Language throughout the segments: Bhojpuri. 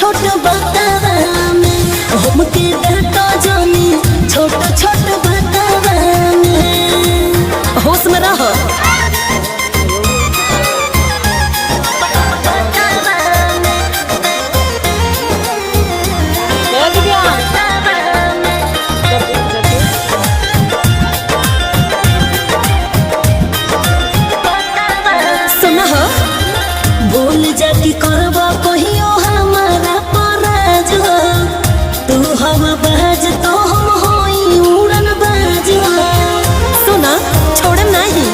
छोट बतावा में, हमके डांटो जानी छोट छोट बतावा में। होश में रहो। भूल जाती करबो कहियो हमारा पराज हो, तू हम बाज तो हम होई उड़न बाज हो। सुना छोड़ नहीं,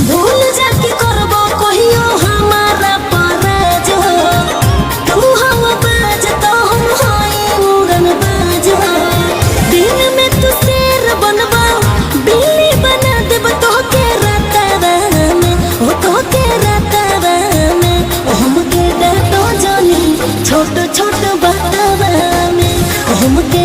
भूल जाती करबो कहियो हमारा पराज हो, तू हम बाज तो हम होई उड़न बाज हो। दिन में तू शेर बनबा बिल्ली बना देब तोहके रातवा में, तो के रातवा में। हमके डांटो जानी छोट छोट बतावा में, हमके